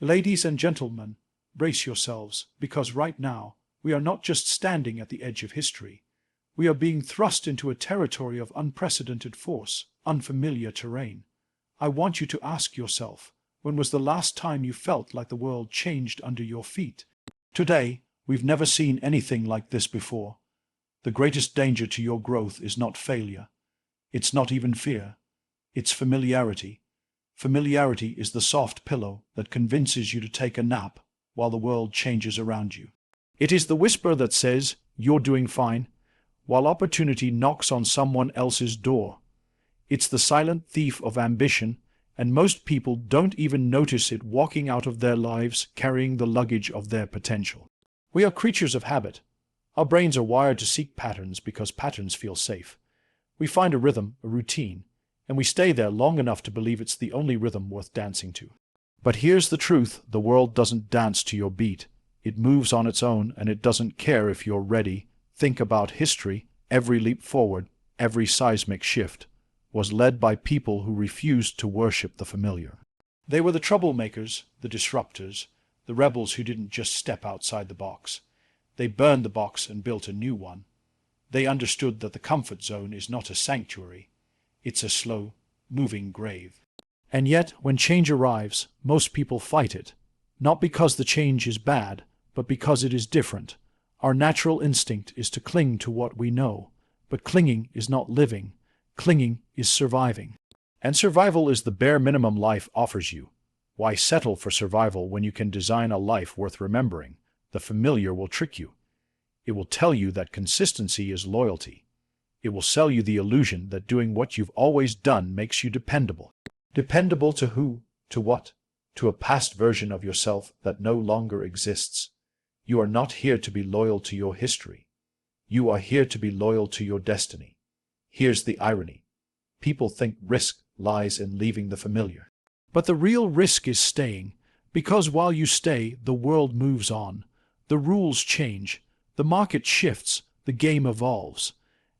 Ladies and gentlemen, brace yourselves, because right now, we are not just standing at the edge of history. We are being thrust into a territory of unprecedented force, unfamiliar terrain. I want you to ask yourself, when was the last time you felt like the world changed under your feet? Today, we've never seen anything like this before. The greatest danger to your growth is not failure. It's not even fear. It's familiarity. Familiarity is the soft pillow that convinces you to take a nap while the world changes around you. It is the whisper that says, "You're doing fine," while opportunity knocks on someone else's door. It's the silent thief of ambition, and most people don't even notice it walking out of their lives carrying the luggage of their potential. We are creatures of habit. Our brains are wired to seek patterns because patterns feel safe. We find a rhythm, a routine, and we stay there long enough to believe it's the only rhythm worth dancing to. But here's the truth: the world doesn't dance to your beat. It moves on its own, and it doesn't care if you're ready. Think about history. Every leap forward, every seismic shift, was led by people who refused to worship the familiar. They were the troublemakers, the disruptors, the rebels who didn't just step outside the box. They burned the box and built a new one. They understood that the comfort zone is not a sanctuary. It's a slow, moving grave. And yet, when change arrives, most people fight it. Not because the change is bad, but because it is different. Our natural instinct is to cling to what we know. But clinging is not living. Clinging is surviving. And survival is the bare minimum life offers you. Why settle for survival when you can design a life worth remembering? The familiar will trick you. It will tell you that consistency is loyalty. It will sell you the illusion that doing what you've always done makes you dependable. Dependable to who? To what? To a past version of yourself that no longer exists. You are not here to be loyal to your history. You are here to be loyal to your destiny. Here's the irony. People think risk lies in leaving the familiar. But the real risk is staying, because while you stay, the world moves on. The rules change, the market shifts, the game evolves.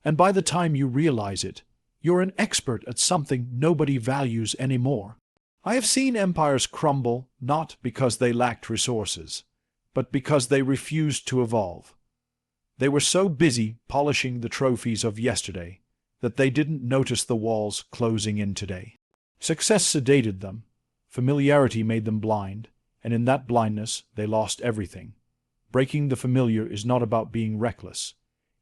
And by the time you realize it, you're an expert at something nobody values anymore. I have seen empires crumble not because they lacked resources, but because they refused to evolve. They were so busy polishing the trophies of yesterday that they didn't notice the walls closing in today. Success sedated them, familiarity made them blind, and in that blindness they lost everything. Breaking the familiar is not about being reckless.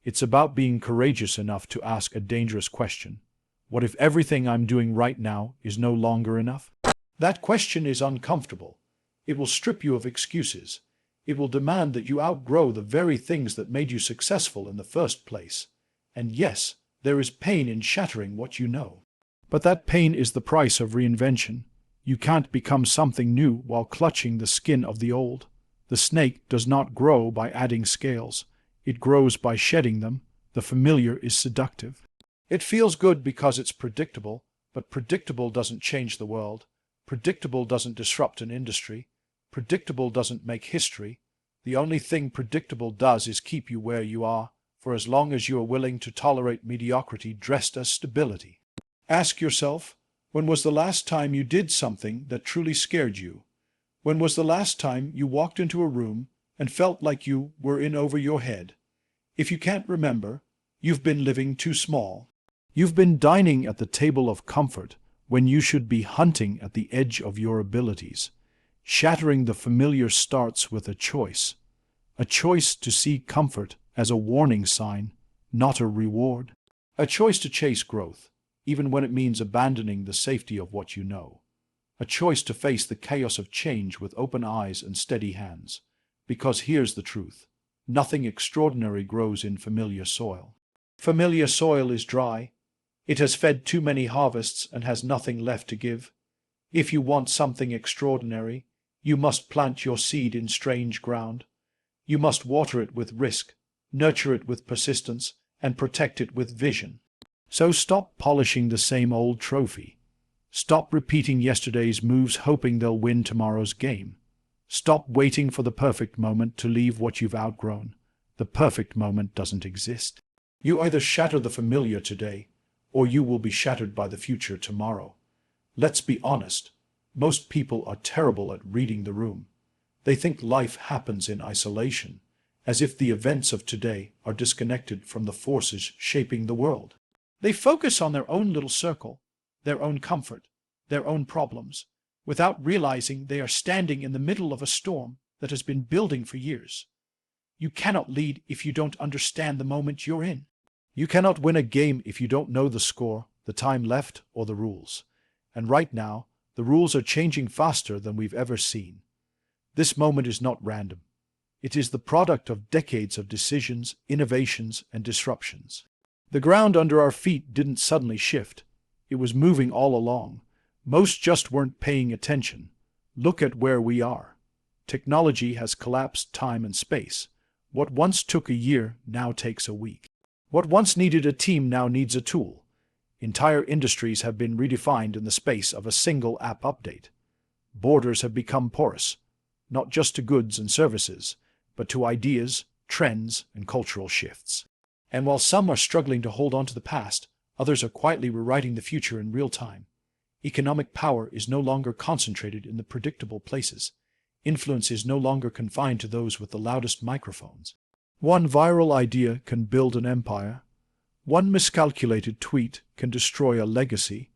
It's about being courageous enough to ask a dangerous question. What if everything I'm doing right now is no longer enough? That question is uncomfortable. It will strip you of excuses. It will demand that you outgrow the very things that made you successful in the first place. And yes, there is pain in shattering what you know. But that pain is the price of reinvention. You can't become something new while clutching the skin of the old. The snake does not grow by adding scales. It grows by shedding them. The familiar is seductive. It feels good because it's predictable, but predictable doesn't change the world. Predictable doesn't disrupt an industry. Predictable doesn't make history. The only thing predictable does is keep you where you are, for as long as you are willing to tolerate mediocrity dressed as stability. Ask yourself, when was the last time you did something that truly scared you? When was the last time you walked into a room and felt like you were in over your head? If you can't remember, you've been living too small. You've been dining at the table of comfort when you should be hunting at the edge of your abilities. Shattering the familiar starts with a choice to see comfort as a warning sign, not a reward. A choice to chase growth, even when it means abandoning the safety of what you know. A choice to face the chaos of change with open eyes and steady hands. Because here's the truth: nothing extraordinary grows in familiar soil. Familiar soil is dry. It has fed too many harvests and has nothing left to give. If you want something extraordinary, you must plant your seed in strange ground. You must water it with risk, nurture it with persistence, and protect it with vision. So stop polishing the same old trophy. Stop repeating yesterday's moves hoping they'll win tomorrow's game. Stop waiting for the perfect moment to leave what you've outgrown. The perfect moment doesn't exist. You either shatter the familiar today, or you will be shattered by the future tomorrow. Let's be honest. Most people are terrible at reading the room. They think life happens in isolation, as if the events of today are disconnected from the forces shaping the world. They focus on their own little circle, their own comfort, their own problems, without realizing they are standing in the middle of a storm that has been building for years. You cannot lead if you don't understand the moment you're in. You cannot win a game if you don't know the score, the time left, or the rules. And right now, the rules are changing faster than we've ever seen. This moment is not random. It is the product of decades of decisions, innovations, and disruptions. The ground under our feet didn't suddenly shift. It was moving all along. Most just weren't paying attention. Look at where we are. Technology has collapsed time and space. What once took a year now takes a week. What once needed a team now needs a tool. Entire industries have been redefined in the space of a single app update. Borders have become porous, not just to goods and services, but to ideas, trends, and cultural shifts. And while some are struggling to hold on to the past, others are quietly rewriting the future in real time. Economic power is no longer concentrated in the predictable places. Influence is no longer confined to those with the loudest microphones. One viral idea can build an empire. One miscalculated tweet can destroy a legacy.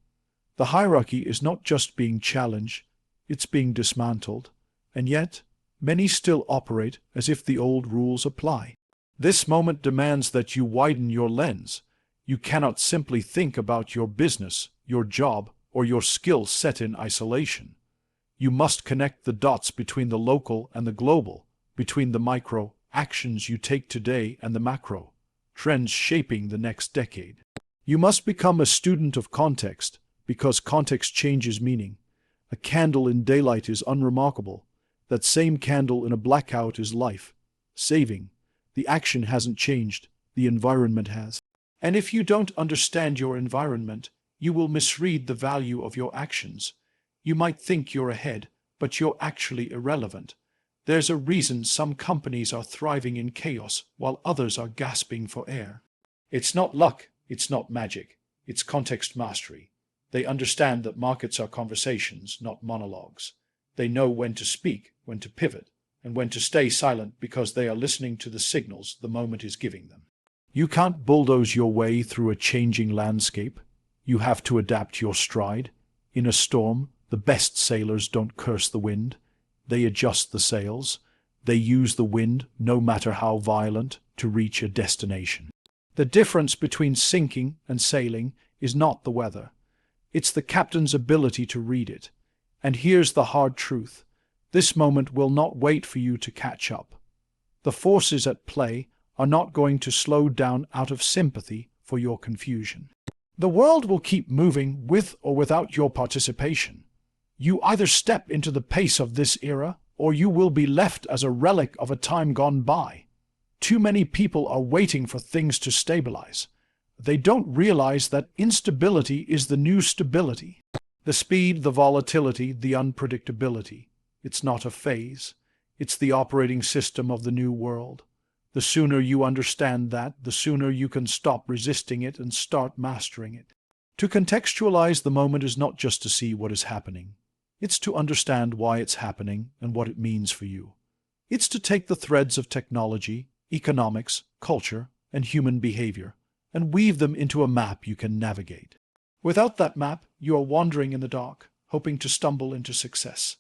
The hierarchy is not just being challenged, it's being dismantled. And yet, many still operate as if the old rules apply. This moment demands that you widen your lens. You cannot simply think about your business, your job, or your skill set in isolation. You must connect the dots between the local and the global, between the micro actions you take today and the macro trends shaping the next decade. You must become a student of context, because context changes meaning. A candle in daylight is unremarkable. That same candle in a blackout is life, saving. The action hasn't changed, the environment has. And if you don't understand your environment, you will misread the value of your actions. You might think you're ahead, but you're actually irrelevant. There's a reason some companies are thriving in chaos while others are gasping for air. It's not luck, it's not magic, it's context mastery. They understand that markets are conversations, not monologues. They know when to speak, when to pivot, and when to stay silent because they are listening to the signals the moment is giving them. You can't bulldoze your way through a changing landscape. You have to adapt your stride. In a storm, the best sailors don't curse the wind. They adjust the sails. They use the wind, no matter how violent, to reach a destination. The difference between sinking and sailing is not the weather. It's the captain's ability to read it. And here's the hard truth. This moment will not wait for you to catch up. The forces at play are not going to slow down out of sympathy for your confusion. The world will keep moving with or without your participation. You either step into the pace of this era, or you will be left as a relic of a time gone by. Too many people are waiting for things to stabilize. They don't realize that instability is the new stability. The speed, the volatility, the unpredictability. It's not a phase. It's the operating system of the new world. The sooner you understand that, the sooner you can stop resisting it and start mastering it. To contextualize the moment is not just to see what is happening. It's to understand why it's happening and what it means for you. It's to take the threads of technology, economics, culture, and human behavior and weave them into a map you can navigate. Without that map, you are wandering in the dark, hoping to stumble into success.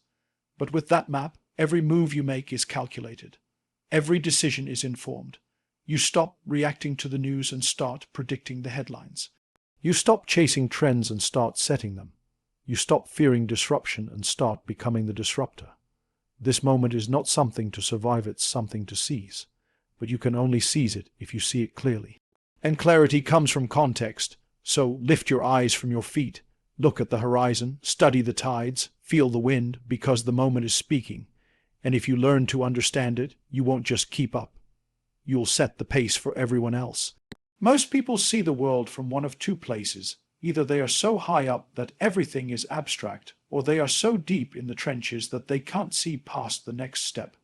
But with that map, every move you make is calculated. Every decision is informed. You stop reacting to the news and start predicting the headlines. You stop chasing trends and start setting them. You stop fearing disruption and start becoming the disruptor. This moment is not something to survive, it's something to seize. But you can only seize it if you see it clearly. And clarity comes from context, so lift your eyes from your feet. Look at the horizon, study the tides, feel the wind, because the moment is speaking. And if you learn to understand it, you won't just keep up. You'll set the pace for everyone else. Most people see the world from one of two places. Either they are so high up that everything is abstract, or they are so deep in the trenches that they can't see past the next step.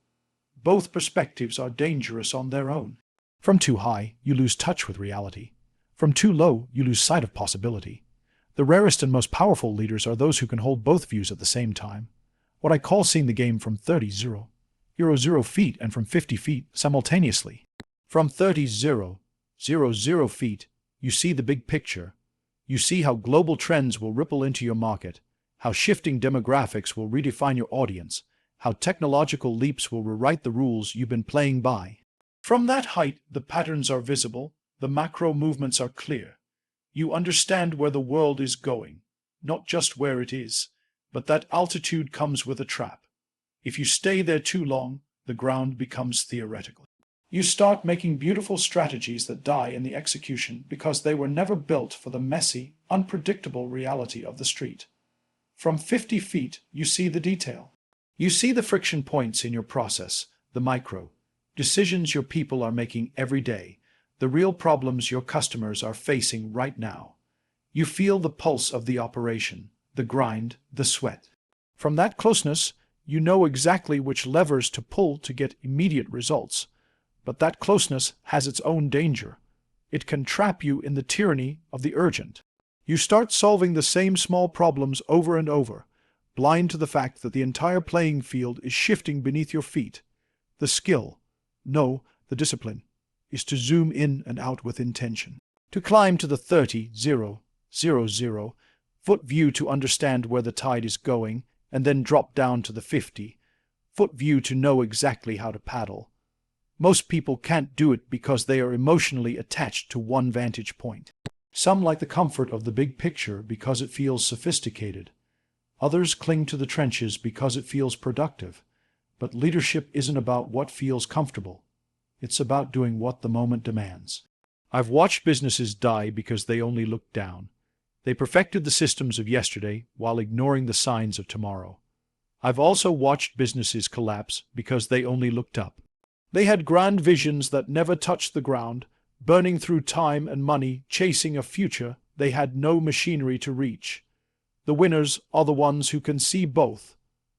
Both perspectives are dangerous on their own. From too high, you lose touch with reality. From too low, you lose sight of possibility. The rarest and most powerful leaders are those who can hold both views at the same time. What I call seeing the game from 30-0 feet and from 50 feet simultaneously. From 30-0 feet, you see the big picture. You see how global trends will ripple into your market, how shifting demographics will redefine your audience, how technological leaps will rewrite the rules you've been playing by. From that height, the patterns are visible, the macro movements are clear. You understand where the world is going, not just where it is, but that altitude comes with a trap. If you stay there too long, the ground becomes theoretical. You start making beautiful strategies that die in the execution because they were never built for the messy, unpredictable reality of the street. From 50 feet, you see the detail. You see the friction points in your process, the micro decisions your people are making every day, the real problems your customers are facing right now. You feel the pulse of the operation, the grind, the sweat. From that closeness, you know exactly which levers to pull to get immediate results. But that closeness has its own danger. It can trap you in the tyranny of the urgent. You start solving the same small problems over and over, blind to the fact that the entire playing field is shifting beneath your feet. The skill, no, the discipline, is to zoom in and out with intention. To climb to the 30-0 foot view to understand where the tide is going, and then drop down to the 50-foot view to know exactly how to paddle. Most people can't do it because they are emotionally attached to one vantage point. Some like the comfort of the big picture because it feels sophisticated. Others cling to the trenches because it feels productive. But leadership isn't about what feels comfortable. It's about doing what the moment demands. I've watched businesses die because they only looked down. They perfected the systems of yesterday while ignoring the signs of tomorrow. I've also watched businesses collapse because they only looked up. They had grand visions that never touched the ground, burning through time and money, chasing a future they had no machinery to reach. The winners are the ones who can see both,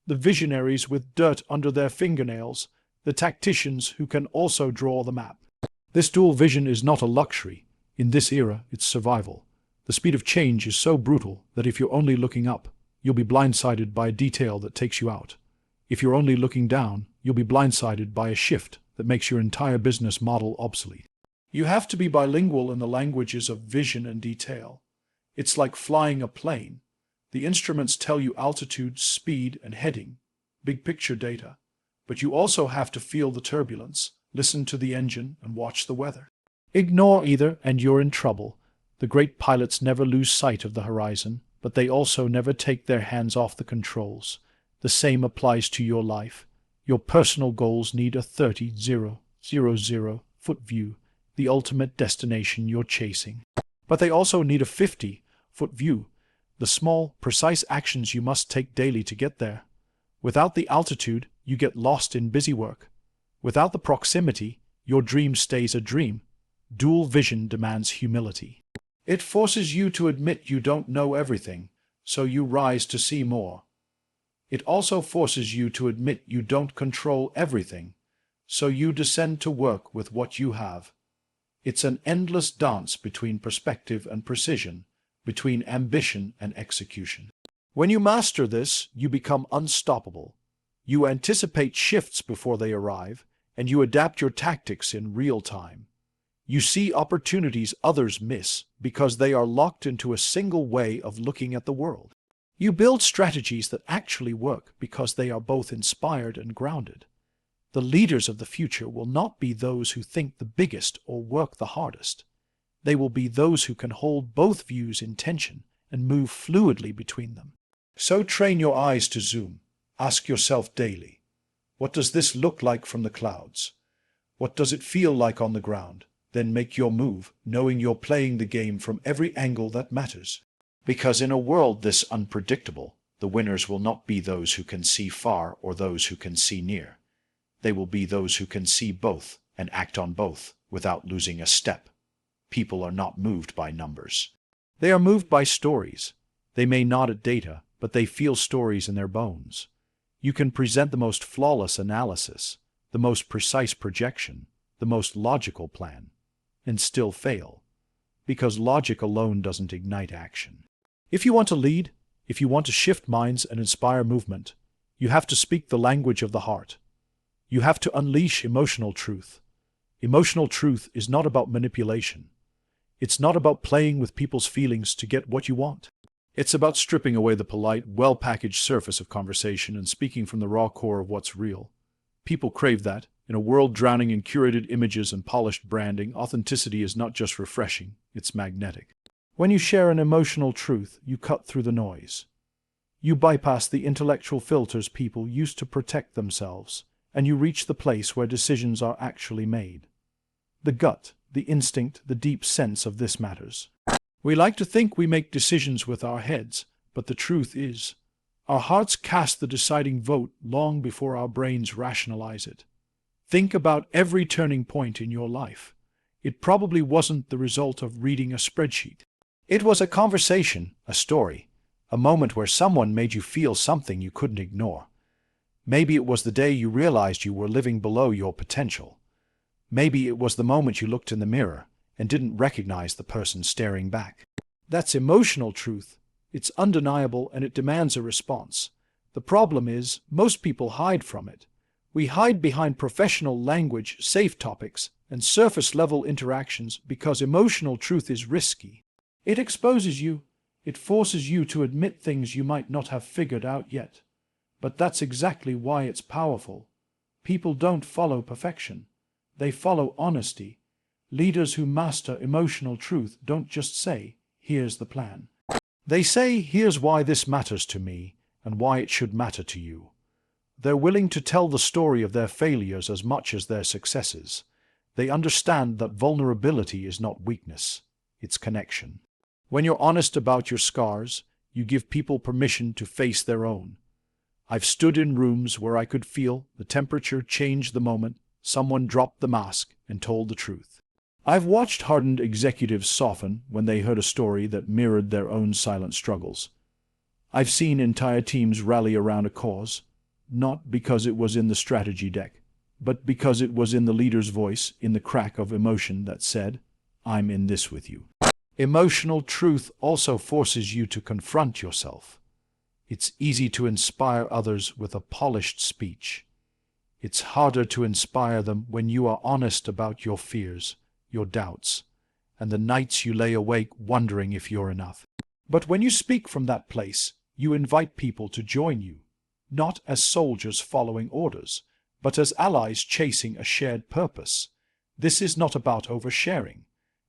the visionaries with dirt under their fingernails, the tacticians who can also draw the map. This dual vision is not a luxury. In this era, it's survival. The speed of change is so brutal that if you're only looking up, you'll be blindsided by a detail that takes you out. If you're only looking down, you'll be blindsided by a shift that makes your entire business model obsolete. You have to be bilingual in the languages of vision and detail. It's like flying a plane. The instruments tell you altitude, speed, and heading, big picture data. But you also have to feel the turbulence, listen to the engine, and watch the weather. Ignore either, and you're in trouble. The great pilots never lose sight of the horizon, but they also never take their hands off the controls. The same applies to your life. Your personal goals need a 30-0 foot view, the ultimate destination you're chasing. But they also need a 50-foot view, the small, precise actions you must take daily to get there. Without the altitude, you get lost in busy work. Without the proximity, your dream stays a dream. Dual vision demands humility. It forces you to admit you don't know everything, so you rise to see more. It also forces you to admit you don't control everything, so you descend to work with what you have. It's an endless dance between perspective and precision, between ambition and execution. When you master this, you become unstoppable. You anticipate shifts before they arrive, and you adapt your tactics in real time. You see opportunities others miss because they are locked into a single way of looking at the world. You build strategies that actually work because they are both inspired and grounded. The leaders of the future will not be those who think the biggest or work the hardest. They will be those who can hold both views in tension and move fluidly between them. So train your eyes to zoom. Ask yourself daily, what does this look like from the clouds? What does it feel like on the ground? Then make your move, knowing you're playing the game from every angle that matters. Because in a world this unpredictable, the winners will not be those who can see far or those who can see near. They will be those who can see both and act on both without losing a step. People are not moved by numbers. They are moved by stories. They may nod at data, but they feel stories in their bones. You can present the most flawless analysis, the most precise projection, the most logical plan, and still fail, because logic alone doesn't ignite action. If you want to lead, if you want to shift minds and inspire movement, you have to speak the language of the heart. You have to unleash emotional truth. Emotional truth is not about manipulation. It's not about playing with people's feelings to get what you want. It's about stripping away the polite, well-packaged surface of conversation and speaking from the raw core of what's real. People crave that. In a world drowning in curated images and polished branding, authenticity is not just refreshing, it's magnetic. When you share an emotional truth, you cut through the noise. You bypass the intellectual filters people use to protect themselves, and you reach the place where decisions are actually made. The gut, the instinct, the deep sense of this matters. We like to think we make decisions with our heads, but the truth is, our hearts cast the deciding vote long before our brains rationalize it. Think about every turning point in your life. It probably wasn't the result of reading a spreadsheet. It was a conversation, a story, a moment where someone made you feel something you couldn't ignore. Maybe it was the day you realized you were living below your potential. Maybe it was the moment you looked in the mirror and didn't recognize the person staring back. That's emotional truth. It's undeniable and it demands a response. The problem is, most people hide from it. We hide behind professional language, safe topics, and surface-level interactions because emotional truth is risky. It exposes you. It forces you to admit things you might not have figured out yet. But that's exactly why it's powerful. People don't follow perfection. They follow honesty. Leaders who master emotional truth don't just say, "Here's the plan." They say, "Here's why this matters to me and why it should matter to you." They're willing to tell the story of their failures as much as their successes. They understand that vulnerability is not weakness, it's connection. When you're honest about your scars, you give people permission to face their own. I've stood in rooms where I could feel the temperature change the moment someone dropped the mask and told the truth. I've watched hardened executives soften when they heard a story that mirrored their own silent struggles. I've seen entire teams rally around a cause, not because it was in the strategy deck, but because it was in the leader's voice, in the crack of emotion that said, "I'm in this with you." Emotional truth also forces you to confront yourself. It's easy to inspire others with a polished speech. It's harder to inspire them when you are honest about your fears, your doubts, and the nights you lay awake wondering if you're enough. But when you speak from that place, you invite people to join you, not as soldiers following orders, but as allies chasing a shared purpose. This is not about oversharing.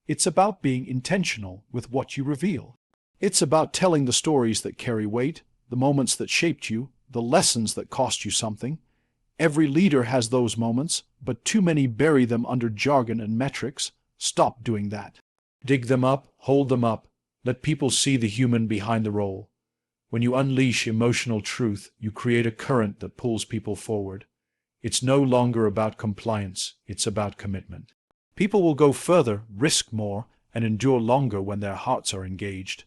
It's about being intentional with what you reveal. It's about telling the stories that carry weight, the moments that shaped you, the lessons that cost you something. Every leader has those moments, but too many bury them under jargon and metrics. Stop doing that. Dig them up, hold them up, let people see the human behind the role. When you unleash emotional truth, you create a current that pulls people forward. It's no longer about compliance, it's about commitment. People will go further, risk more, and endure longer when their hearts are engaged.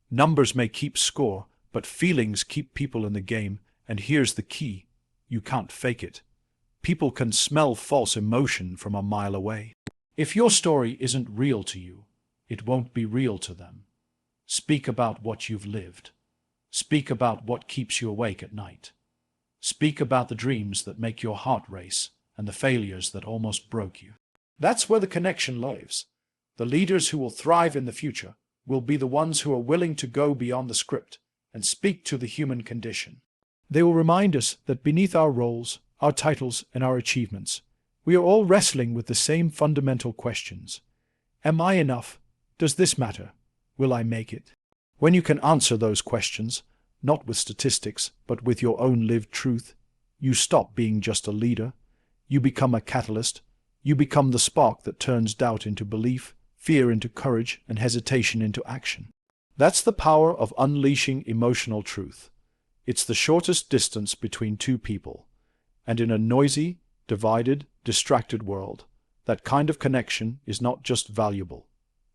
Numbers may keep score, but feelings keep people in the game, and here's the key. You can't fake it. People can smell false emotion from a mile away. If your story isn't real to you, it won't be real to them. Speak about what you've lived. Speak about what keeps you awake at night. Speak about the dreams that make your heart race and the failures that almost broke you. That's where the connection lives. The leaders who will thrive in the future will be the ones who are willing to go beyond the script and speak to the human condition. They will remind us that beneath our roles, our titles, and our achievements, we are all wrestling with the same fundamental questions. Am I enough? Does this matter? Will I make it? When you can answer those questions, not with statistics, but with your own lived truth, you stop being just a leader. You become a catalyst. You become the spark that turns doubt into belief, fear into courage, and hesitation into action. That's the power of unleashing emotional truth. It's the shortest distance between two people. And in a noisy, divided, distracted world, that kind of connection is not just valuable,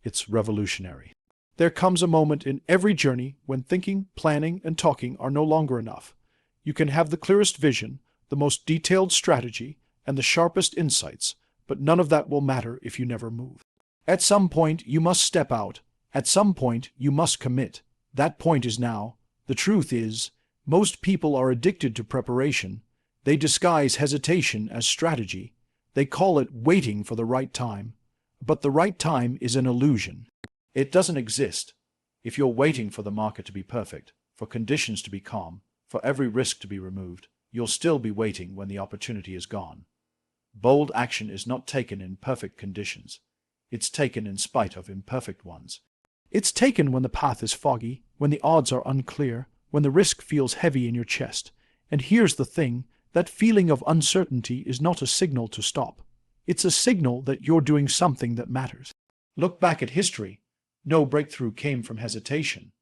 it's revolutionary. There comes a moment in every journey when thinking, planning, and talking are no longer enough. You can have the clearest vision, the most detailed strategy, and the sharpest insights, but none of that will matter if you never move. At some point, you must step out. At some point, you must commit. That point is now. The truth is, most people are addicted to preparation. They disguise hesitation as strategy. They call it waiting for the right time. But the right time is an illusion. It doesn't exist. If you're waiting for the market to be perfect, for conditions to be calm, for every risk to be removed, you'll still be waiting when the opportunity is gone. Bold action is not taken in perfect conditions. It's taken in spite of imperfect ones. It's taken when the path is foggy, when the odds are unclear, when the risk feels heavy in your chest. And here's the thing, that feeling of uncertainty is not a signal to stop. It's a signal that you're doing something that matters. Look back at history. No breakthrough came from hesitation.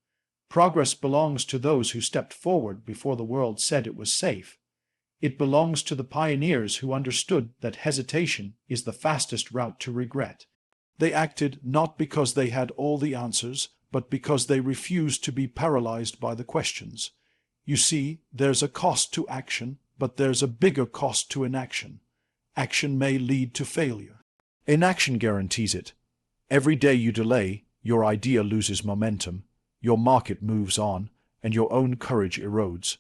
Progress belongs to those who stepped forward before the world said it was safe. It belongs to the pioneers who understood that hesitation is the fastest route to regret. They acted not because they had all the answers, but because they refused to be paralyzed by the questions. You see, there's a cost to action, but there's a bigger cost to inaction. Action may lead to failure. Inaction guarantees it. Every day you delay, your idea loses momentum, your market moves on, and your own courage erodes.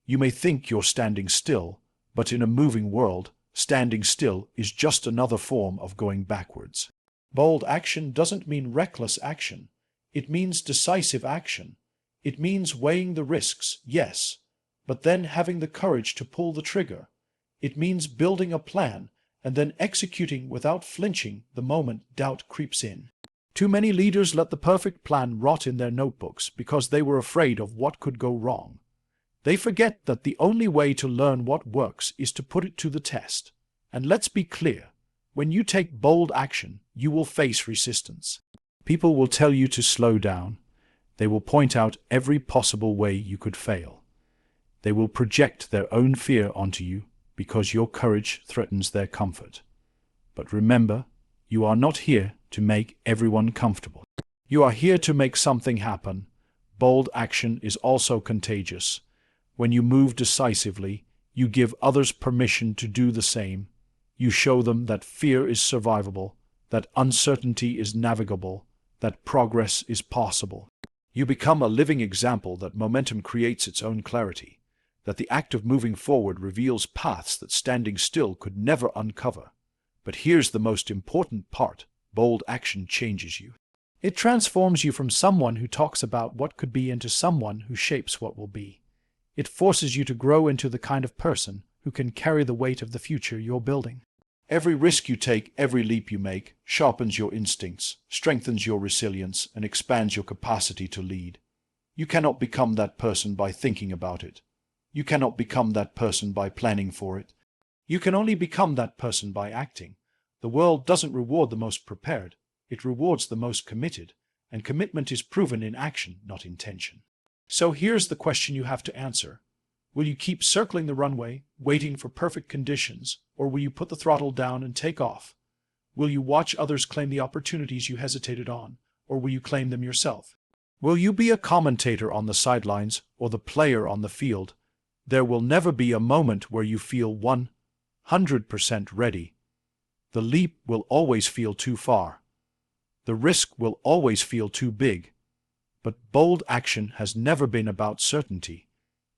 You may think you're standing still, but in a moving world, standing still is just another form of going backwards. Bold action doesn't mean reckless action. It means decisive action. It means weighing the risks, yes, but then having the courage to pull the trigger. It means building a plan and then executing without flinching the moment doubt creeps in. Too many leaders let the perfect plan rot in their notebooks because they were afraid of what could go wrong. They forget that the only way to learn what works is to put it to the test. And let's be clear, when you take bold action, you will face resistance. People will tell you to slow down. They will point out every possible way you could fail. They will project their own fear onto you because your courage threatens their comfort. But remember, you are not here to make everyone comfortable. You are here to make something happen. Bold action is also contagious. When you move decisively, you give others permission to do the same. You show them that fear is survivable, that uncertainty is navigable, that progress is possible. You become a living example that momentum creates its own clarity, that the act of moving forward reveals paths that standing still could never uncover. But here's the most important part. Bold action changes you. It transforms you from someone who talks about what could be into someone who shapes what will be. It forces you to grow into the kind of person who can carry the weight of the future you're building. Every risk you take, every leap you make, sharpens your instincts, strengthens your resilience, and expands your capacity to lead. You cannot become that person by thinking about it. You cannot become that person by planning for it. You can only become that person by acting. The world doesn't reward the most prepared. It rewards the most committed, and commitment is proven in action, not intention. So here's the question you have to answer. Will you keep circling the runway, waiting for perfect conditions, or will you put the throttle down and take off? Will you watch others claim the opportunities you hesitated on, or will you claim them yourself? Will you be a commentator on the sidelines or the player on the field? There will never be a moment where you feel 100% ready. The leap will always feel too far. The risk will always feel too big. But bold action has never been about certainty.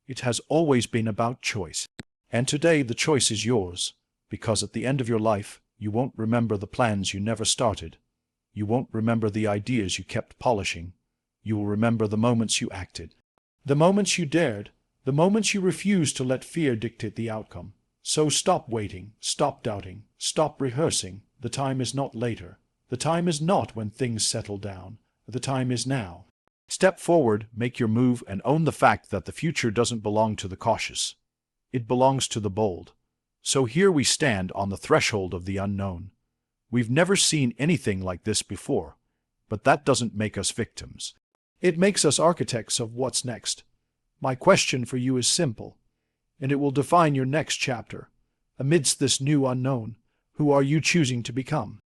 It has always been about choice. And today the choice is yours, because at the end of your life, you won't remember the plans you never started. You won't remember the ideas you kept polishing. You will remember the moments you acted. The moments you dared, the moments you refused to let fear dictate the outcome. So stop waiting, stop doubting, stop rehearsing. The time is not later. The time is not when things settle down. The time is now. Step forward, make your move, and own the fact that the future doesn't belong to the cautious. It belongs to the bold. So here we stand on the threshold of the unknown. We've never seen anything like this before, but that doesn't make us victims. It makes us architects of what's next. My question for you is simple, and it will define your next chapter. Amidst this new unknown, who are you choosing to become?